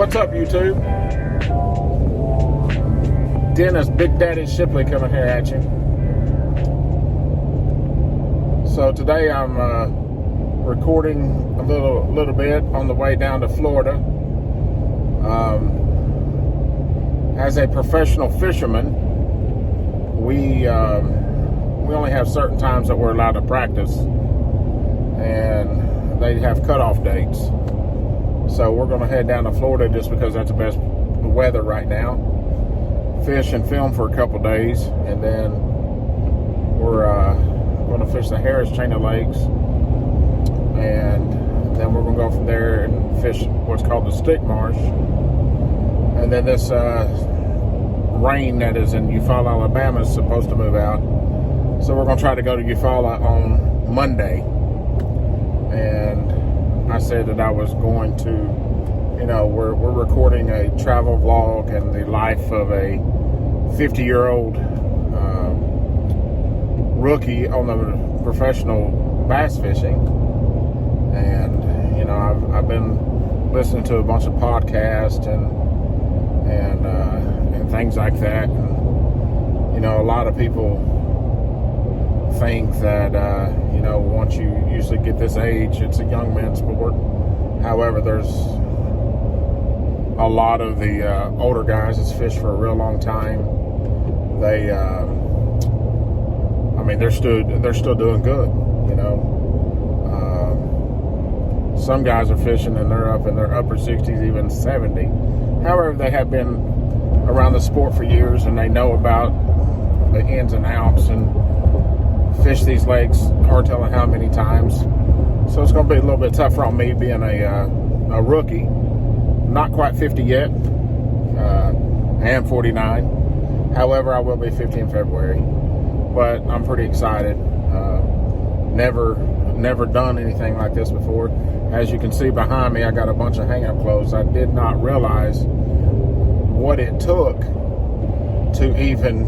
What's up, YouTube? Dennis Big Daddy Shipley coming here at you. So today I'm recording a little bit on the way down to Florida. As a professional fisherman, we only have certain times that we're allowed to practice, and they have cutoff dates. So we're going to head down to Florida just because that's the best weather right now. Fish and film for a couple days, and then we're going to fish the Harris Chain of Lakes, and then we're going to go from there and fish what's called the Stick Marsh. And then this rain that is in Eufaula, Alabama is supposed to move out. So we're going to try to go to Eufaula on Monday. And I said that I was going to, we're recording a travel vlog and the life of a 50-year-old rookie on the professional bass fishing. And, I've been listening to a bunch of podcasts and things like that. And, a lot of people think that, once you usually get this age, it's a young man's sport. However, there's a lot of the older guys that's fished for a real long time. They're still doing good, some guys are fishing and they're up in their upper 60s, even 70. However, they have been around the sport for years and they know about the ins and outs and fish these lakes, hard telling how many times. So it's going to be a little bit tougher on me being a rookie. Not quite 50 yet. I am 49. However, I will be 50 in February. But I'm pretty excited. Never done anything like this before. As you can see behind me, I got a bunch of hang-up clothes. I did not realize what it took to even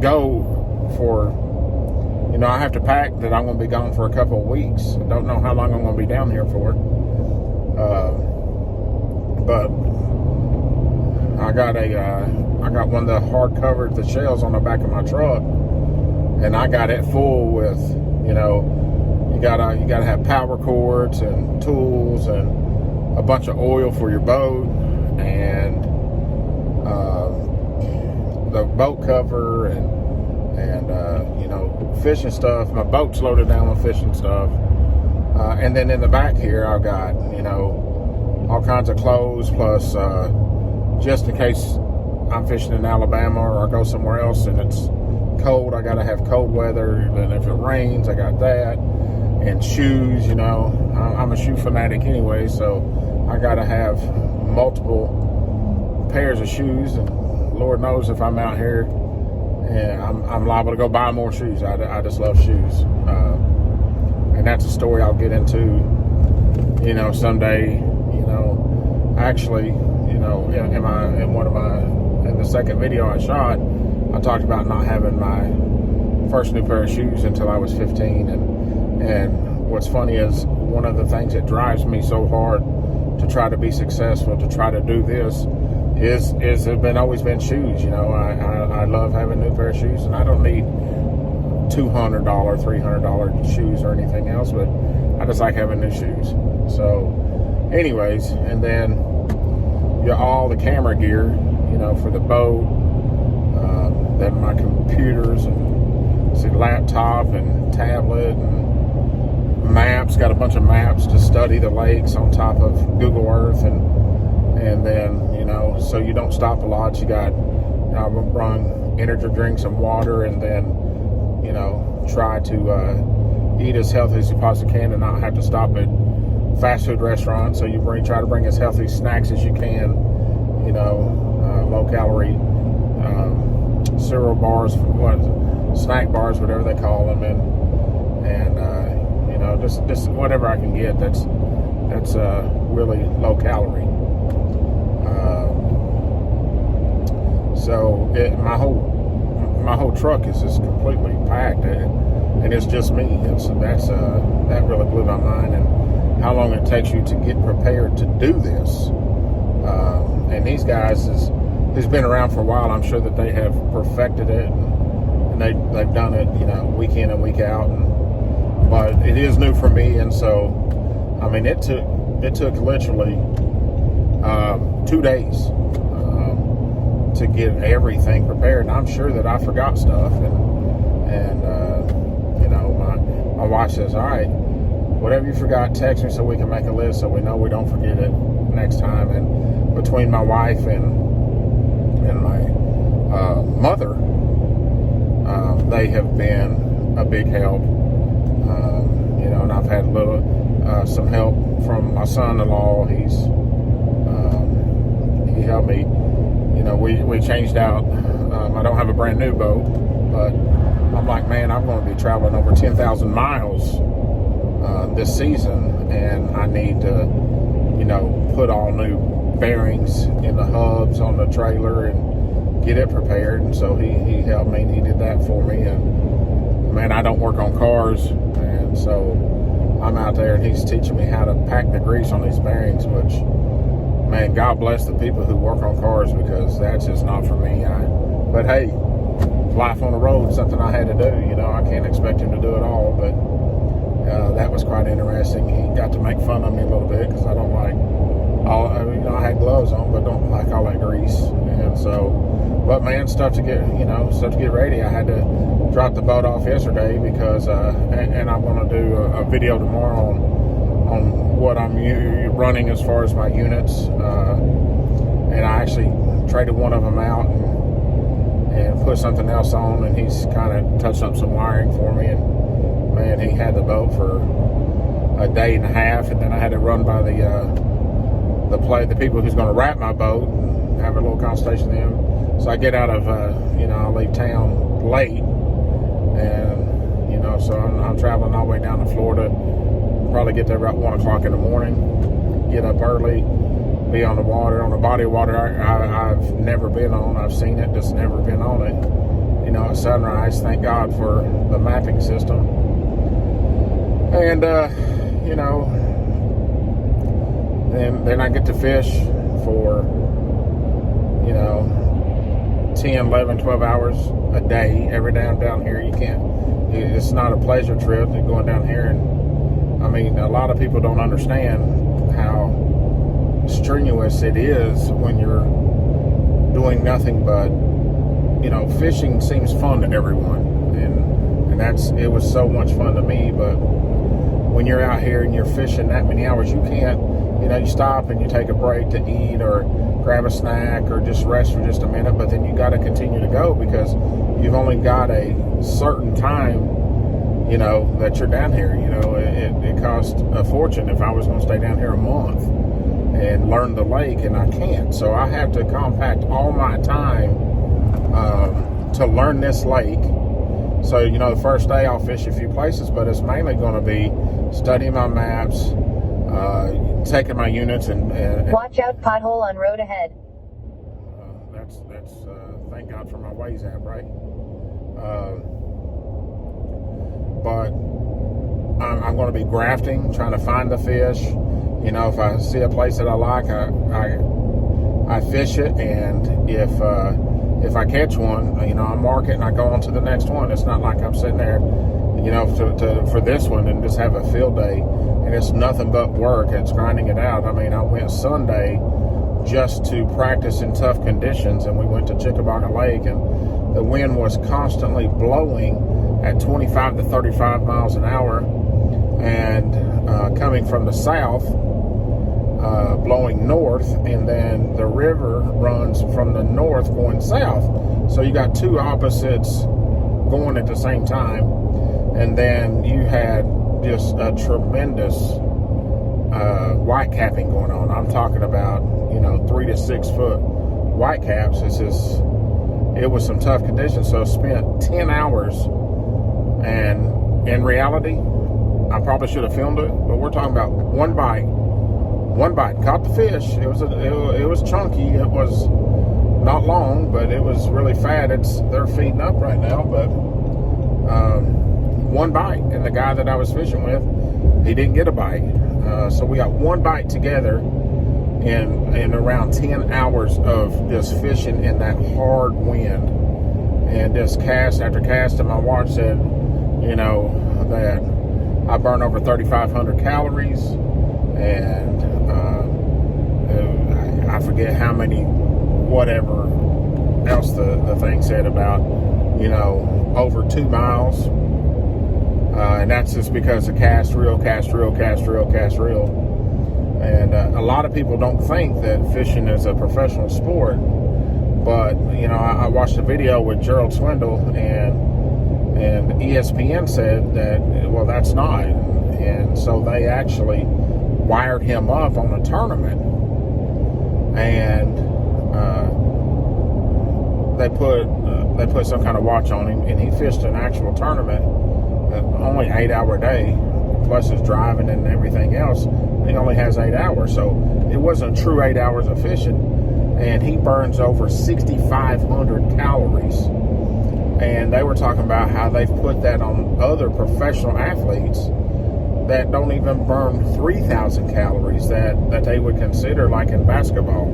go for. I have to pack that I'm going to be gone for a couple of weeks. I don't know how long I'm going to be down here for. But I got one of the hard covered the shells on the back of my truck, and I got it full with, you gotta have power cords and tools and a bunch of oil for your boat and the boat cover and fishing stuff. My boat's loaded down with fishing stuff. And then in the back here, I've got, all kinds of clothes, plus just in case I'm fishing in Alabama or I go somewhere else and it's cold, I got to have cold weather. And if it rains, I got that. And shoes, I'm a shoe fanatic anyway, so I got to have multiple pairs of shoes. And Lord knows if I'm out here, and I'm liable to go buy more shoes. I just love shoes. And that's a story I'll get into, someday. Actually, in the second video I shot, I talked about not having my first new pair of shoes until I was 15. And what's funny is one of the things that drives me so hard to try to be successful, to try to do this, is always been shoes. I love having a new pair of shoes, and I don't need $200, $300 shoes or anything else, but I just like having new shoes. So anyways, and then all the camera gear, for the boat, then my computers and laptop and tablet and maps, got a bunch of maps to study the lakes on top of Google Earth, and then, so you don't stop a lot. You got, I run energy drinks and water, and then, try to eat as healthy as you possibly can and not have to stop at fast food restaurants. So you try to bring as healthy snacks as you can, low calorie cereal bars, snack bars, whatever they call them, and just whatever I can get that's really low calorie. So my whole truck is just completely packed, and it's just me. That really blew my mind, and how long it takes you to get prepared to do this. and these guys who's been around for a while, I'm sure that they have perfected it, and they've done it, week in and week out. But it is new for me, and so I mean, it took literally 2 days to get everything prepared. And I'm sure that I forgot stuff, and my wife says, all right, whatever you forgot, text me so we can make a list so we know we don't forget it next time. And between my wife and my mother, they have been a big help. And I've had some help from my son-in-law. He helped me. We changed out. I don't have a brand new boat, but I'm like, man, I'm going to be traveling over 10,000 miles this season, and I need to, put all new bearings in the hubs on the trailer and get it prepared. And so he helped me, and he did that for me. And man, I don't work on cars, and so I'm out there, and he's teaching me how to pack the grease on these bearings, which, man, God bless the people who work on cars, because that's just not for me. But hey, life on the road is something I had to do. I can't expect him to do it all, but that was quite interesting. He got to make fun of me a little bit because I don't like I had gloves on, but don't like all that grease. And so, but man, stuff to get ready. I had to drop the boat off yesterday because, and I'm going to do a video tomorrow on what I'm running as far as my units. And I actually traded one of them out and put something else on, and he's kind of touched up some wiring for me. And man, he had the boat for a day and a half, and then I had to run by the people who's going to wrap my boat and have a little consultation with them. So I get out of I leave town late, and so I'm traveling all the way down to Florida. Probably get there about 1 o'clock in the morning. Get up early, be on the water, on a body of water I've never been on. I've seen it, just never been on it. At sunrise. Thank God for the mapping system. And then I get to fish for 10, 11, 12 hours a day every day I'm down here. It's not a pleasure trip going down here. And I mean, a lot of people don't understand how strenuous it is when you're doing nothing but, fishing seems fun to everyone, and it was so much fun to me. But when you're out here and you're fishing that many hours, you can't, you stop and you take a break to eat or grab a snack or just rest for just a minute, but then you got to continue to go because you've only got a certain time, that you're down here. It cost a fortune if I was going to stay down here a month and learn the lake, and I can't. So I have to compact all my time to learn this lake. So, the first day I'll fish a few places, but it's mainly going to be studying my maps, taking my units and watch out, pothole on road ahead. That's thank God for my Waze app, right? But I'm going to be grafting, trying to find the fish. If I see a place that I like, I fish it, and if I catch one, I mark it and I go on to the next one. It's not like I'm sitting there, for this one and just have a field day, and it's nothing but work. It's grinding it out. I mean, I went Sunday just to practice in tough conditions, and we went to Chickamauga Lake, and the wind was constantly blowing at 25 to 35 miles an hour, and coming from the south, blowing north, and then the river runs from the north going south. So you got two opposites going at the same time, and then you had just a tremendous white capping going on. I'm talking about 3 to 6 foot white caps. It was some tough conditions. So I spent 10 hours, and in reality, I probably should have filmed it, but we're talking about one bite, caught the fish. It was chunky. It was not long, but it was really fat. They're feeding up right now, but one bite, and the guy that I was fishing with, he didn't get a bite. So we got one bite together in in around 10 hours of just fishing in that hard wind and just cast after cast. And my watch said, you know, that I burned over 3,500 calories, and I forget how many, whatever else the thing said about, you know, over 2 miles. And that's just because of cast reel. And a lot of people don't think that fishing is a professional sport. But, you know, I watched a video with Gerald Swindle, and ESPN said that, well, that's not. And so they actually wired him up on a tournament. And they put some kind of watch on him, and he fished an actual tournament, only 8-hour day, plus his driving and everything else. He only has 8 hours, so it wasn't true 8 hours of fishing, and he burns over 6,500 calories. And they were talking about how they've put that on other professional athletes that don't even burn 3,000 calories that they would consider, like in basketball.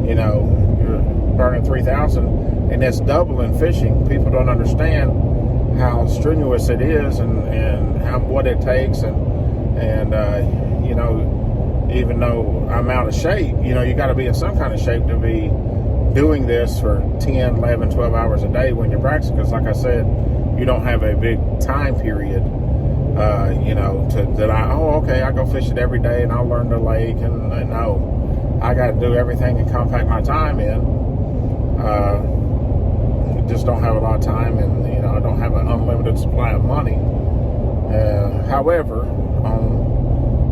You know, you're burning 3,000, and that's double in fishing. People don't understand how strenuous it is, and what it takes, and you know, even though I'm out of shape, you know, you got to be in some kind of shape to be doing this for 10, 11, 12 hours a day when you're practicing, because like I said, you don't have a big time period, you know, I go fish it every day and I'll learn the lake, and no, I got to do everything and compact my time in. Just don't have a lot of time, and, you know, I don't have an unlimited supply of money. However, on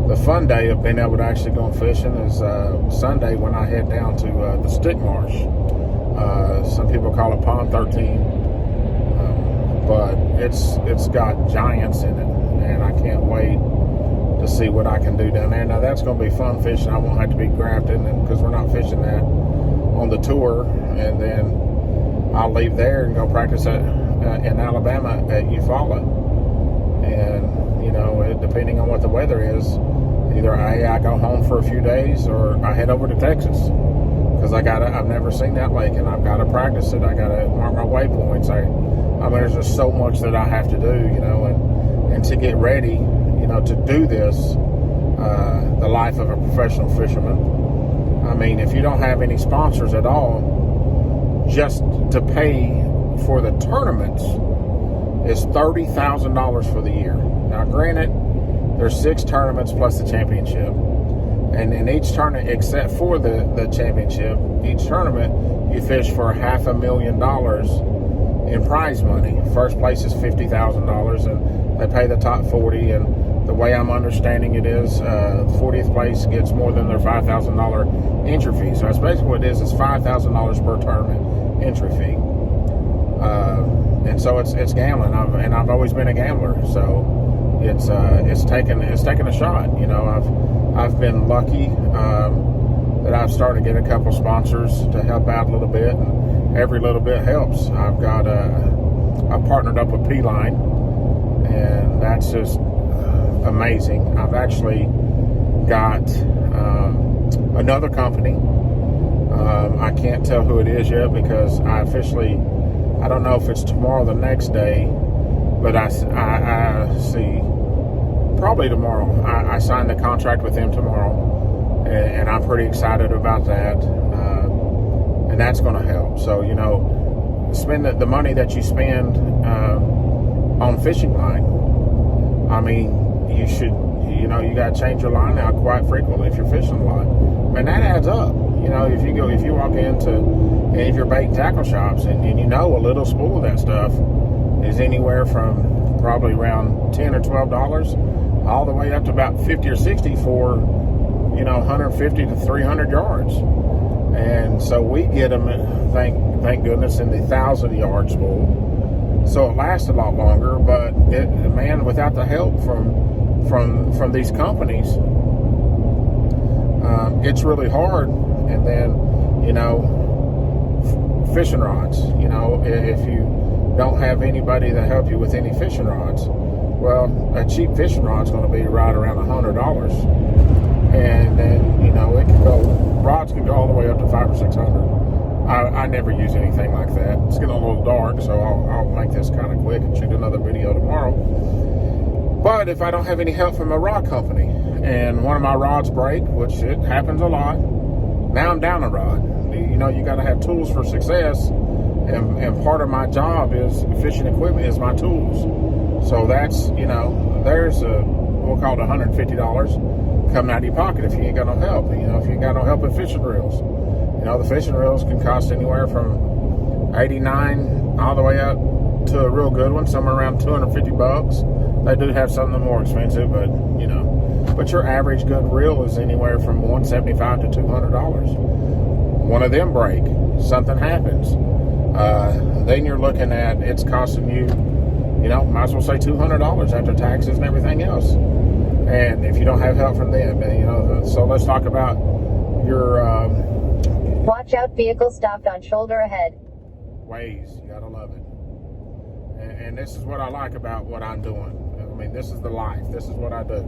the fun day of being able to actually go fishing is Sunday, when I head down to the Stick Marsh. Some people call it Pond 13, but it's got giants in it, and I can't wait to see what I can do down there. Now, that's going to be fun fishing. I won't have to be grafting, because we're not fishing that on the tour, and then I'll leave there and go practice in Alabama at Eufaula. And, you know, depending on what the weather is, either I go home for a few days, or I head over to Texas, because I've never seen that lake, and I've got to practice it. I got to mark my waypoints. I mean, there's just so much that I have to do, you know, and to get ready, you know, to do this, the life of a professional fisherman. I mean, if you don't have any sponsors at all, just to pay for the tournaments is $30,000 for the year. Now, granted, there's 6 tournaments plus the championship, and in each tournament, except for the championship, each tournament you fish for $500,000 in prize money. First place is $50,000, and they pay the top 40. And the way I'm understanding it is, 40th place gets more than their $5,000 entry fee. So that's basically what it is. It's $5,000 per tournament entry fee. And so it's gambling. I've always been a gambler, so it's taken a shot. You know, I've been lucky that I've started to get a couple sponsors to help out a little bit, and every little bit helps. I've partnered up with P-Line, and that's just amazing. I've actually got another company. I can't tell who it is yet, because I don't know if it's tomorrow or the next day, but I see probably tomorrow. I signed the contract with them tomorrow, and I'm pretty excited about that, and that's going to help. So, you know, spend the money that you spend on fishing line. I mean, you should, you know, you got to change your line out quite frequently if you're fishing a lot. And that adds up. You know, if you walk into any of your bait and tackle shops, and you know, a little spool of that stuff is anywhere from probably around $10 or $12 all the way up to about 50 or 60 for, you know, 150 to 300 yards. And so we get them, thank goodness, in the 1,000-yard spool. So it lasts a lot longer, but man, without the help from these companies, it's really hard. And then, you know, fishing rods. You know, if you don't have anybody to help you with any fishing rods, well, a cheap fishing rod's going to be right around $100. And then, you know, rods can 600. I never use anything like that. It's getting a little dark, so I'll make this kind of quick and shoot another video tomorrow. But if I don't have any help from a rod company and one of my rods break, which it happens a lot, now I'm down a rod. You know, you got to have tools for success, and part of my job is fishing equipment is my tools. So that's, you know, there's we'll call it $150 coming out of your pocket if you ain't got no help. You know, if you ain't got no help with fishing reels. You know, the fishing reels can cost anywhere from $89 all the way up to a real good one, somewhere around $250. They do have some of them more expensive, but you know, but your average good reel is anywhere from $175 to $200. One of them break, something happens, then you're looking at it's costing you, you know, might as well say $200 after taxes and everything else. And if you don't have help from them, you know, so let's talk about your Watch out, vehicle stopped on shoulder ahead. ways. You gotta love it. And this is what I like about what I'm doing. I mean, this is the life. This is what I do.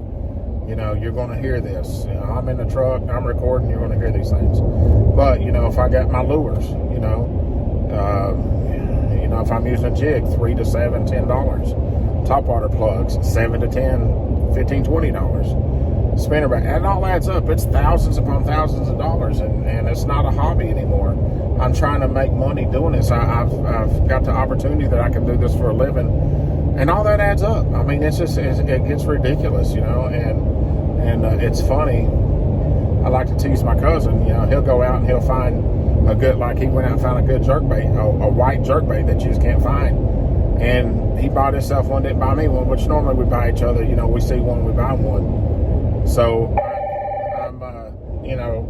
You know, you're going to hear this. You know, I'm in the truck, I'm recording, you're going to hear these things. But, you know, if I got my lures, you know, if I'm using a jig, $3 to $7, $10. Top water plugs, $7 to $10, $15, $20. Spinnerbait, and it all adds up. It's thousands upon thousands of dollars, and it's not a hobby anymore. I'm trying to make money doing this. I've got the opportunity that I can do this for a living, and all that adds up. I mean, it's just it gets ridiculous, you know, and it's funny. I like to tease my cousin. You know, he'll go out and he'll find a good, like he went out and found a good jerkbait, a white jerkbait that you just can't find. And he bought himself one, didn't buy me one, which normally we buy each other. You know, we see one, we buy one. So I'm, you know,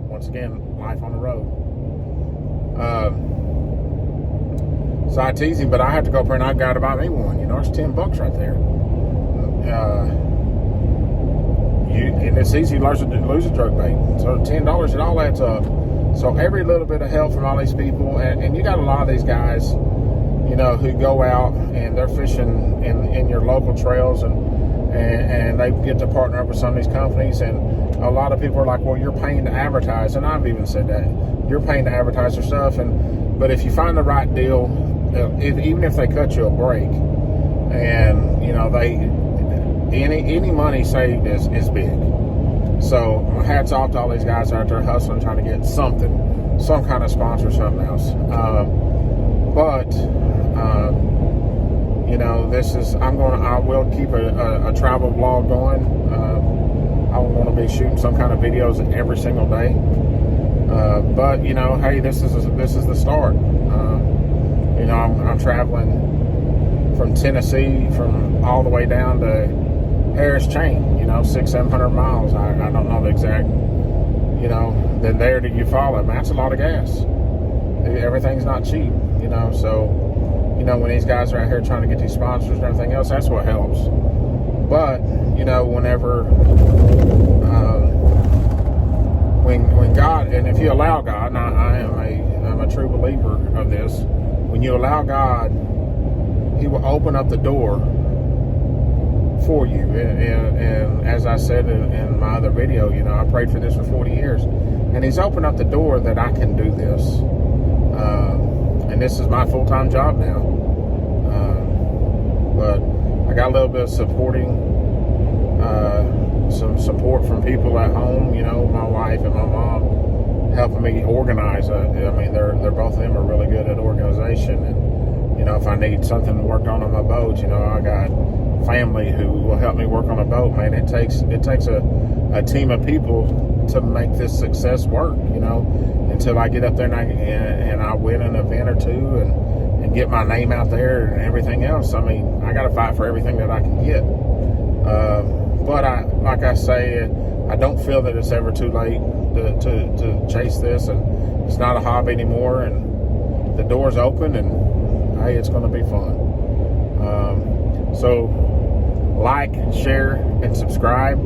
once again, life on the road. So I tease him, but I have to go up there and I've got to buy me one. You know, it's $10 right there. And it's easy to lose a jerkbait. So $10, it all adds up. So every little bit of help from all these people, and you got a lot of these guys, you know, who go out and they're fishing in your local trails, and they get to partner up with some of these companies, and a lot of people are like, well, you're paying to advertise, and I've even said that. You're paying to advertise your stuff, but if you find the right deal, even if they cut you a break, and, you know, any money saved is big. So hats off to all these guys out there hustling, trying to get some kind of sponsor, something else. You know, I will keep a travel vlog going. I'm going to be shooting some kind of videos every single day. But you know, hey, this is the start. You know, I'm traveling from Tennessee, from all the way down to Harris Chain, you know, 600-700 miles. I don't know the exact, you know, then there to Eufaula. Man, that's a lot of gas. Everything's not cheap, you know, so, you know, when these guys are out here trying to get these sponsors and everything else, that's what helps. But, you know, whenever, when God, and if you allow God, and I'm a true believer of this, when you allow God, He will open up the door for you. And as I said in my other video, you know, I prayed for this for 40 years, and He's opened up the door that I can do this. And this is my full-time job now. But I got a little bit of some support from people at home, you know, my wife and my mom helping me organize. I mean, they're both of them are really good at organization, and, you know, if I need something worked on my boat, you know, I got family who will help me work on a boat. Man, it takes a team of people to make this success work, you know, until I get up there and I win an event or two and get my name out there and everything else. I mean, I got to fight for everything that I can get. But like I say, I don't feel that it's ever too late to chase this, and it's not a hobby anymore, and the door's open, and hey, it's going to be fun. So like, share, and subscribe.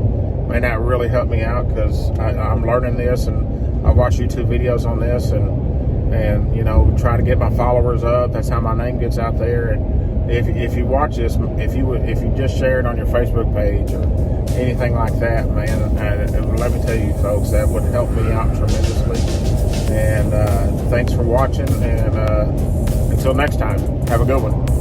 Man, that really helped me out, because I'm learning this, and I watch YouTube videos on this, and you know, try to get my followers up. That's how my name gets out there, and if you watch this, if you just share it on your Facebook page or anything like that, man, let me tell you, folks, that would help me out tremendously. And thanks for watching. And until next time, have a good one.